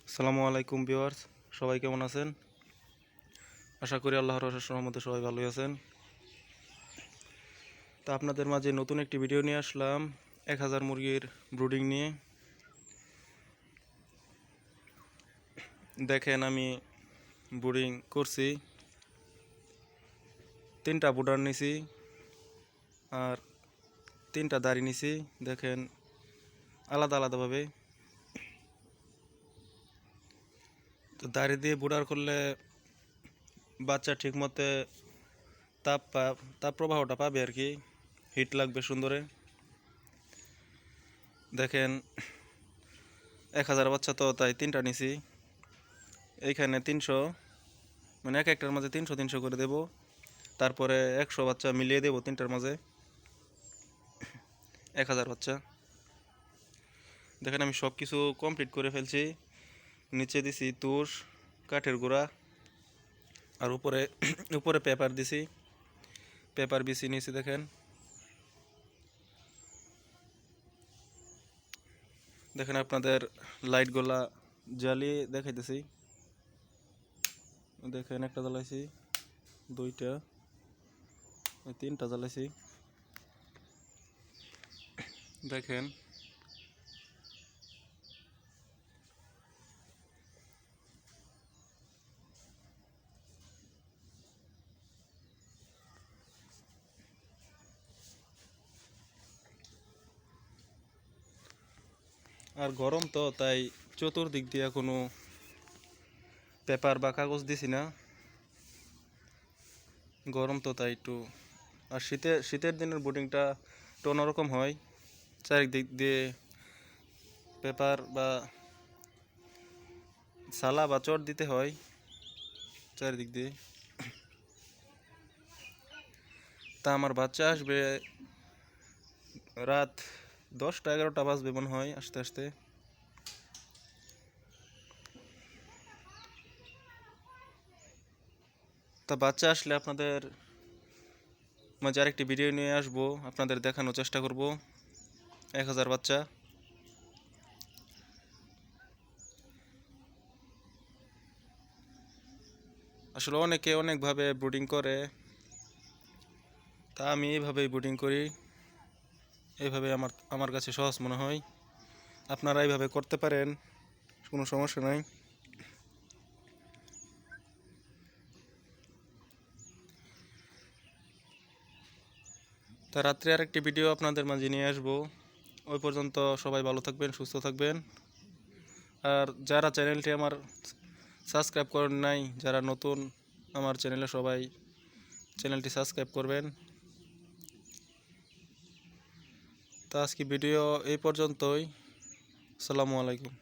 আসসালামু আলাইকুম ভিউয়ার্স, সবাই কেমন আছেন? আশা করি আল্লাহর অশেষ রহমতে সবাই ভালোই আছেন। তা আপনাদের মাঝে নতুন একটি ভিডিও নিয়ে আসলাম 1000 মুরগির ব্রুডিং নিয়ে। দেখেন আমি ব্রুডিং করছি, 3টা বুডার নিছি আর 3টা দাড়ি নিছি। দেখেন আলাদা আলাদাভাবে। তো দাড়ি দিয়ে বুডার করলে বাচ্চা ঠিক মতে তাপ প্রবাহটা পাবে আর কি, হিট লাগবে সুন্দরে। দেখেন 1000 বাচ্চা, তো তাই 3টা নিছি। এইখানে 300, মানে এক একটার মাঝে 300 করে দেব। তারপরে 100 বাচ্চা মিলিয়ে দেব 3টার মাঝে, 1000 বাচ্চা। দেখেন আমি সব কিছু কমপ্লিট করে ফেলছি। নিচে দিছি তুষ, কাঠের গুঁড়া, আর উপরে উপরে পেপার দিছি, পেপার বিছিয়ে নিয়েছি। দেখেন দেখেন আপনাদের লাইটগুলা জ্বালিয়ে দেখাইতেছি। দেখেন একটা জ্বালাইছি, 2টা, 3টা জ্বালাইছি। দেখেন আর গরম তো তাই চতুর্দিক দিয়ে কোনো পেপার বা কাগজ দিছি না, গরম তো তাই একটু। আর শীতের দিনের বোটিংটা একটু অন্যরকম হয়, চারিদিক দিয়ে পেপার বা সালা বা চট দিতে হয় চারিদিক দিয়ে। তা আমার বাচ্চা আসবে রাত 10টা 11টা বাজবে মনে হয় আস্তে আস্তে। তা বাচ্চা আসলে আপনাদের মাঝে আরেকটি ভিডিও নিয়ে আসবো, আপনাদের দেখানোর চেষ্টা করব 1000 বাচ্চা। আসলে অনেকে অনেকভাবে ব্রুডিং করে, তা আমি এইভাবেই ব্রুডিং করি। এইভাবে আমার কাছে সহজ মনে হয়। আপনারা এইভাবে করতে পারেন, কোনো সমস্যা নাই। তা রাত্রে আরেকটি ভিডিও আপনাদের মাঝে নিয়ে আসবো। ওই পর্যন্ত সবাই ভালো থাকবেন, সুস্থ থাকবেন। আর যারা চ্যানেলটি আমার সাবস্ক্রাইব করেন নাই, যারা নতুন আমার চ্যানেলে, সবাই চ্যানেলটি সাবস্ক্রাইব করবেন। তা আজকে ভিডিও এই পর্যন্তই। আসসালামু আলাইকুম।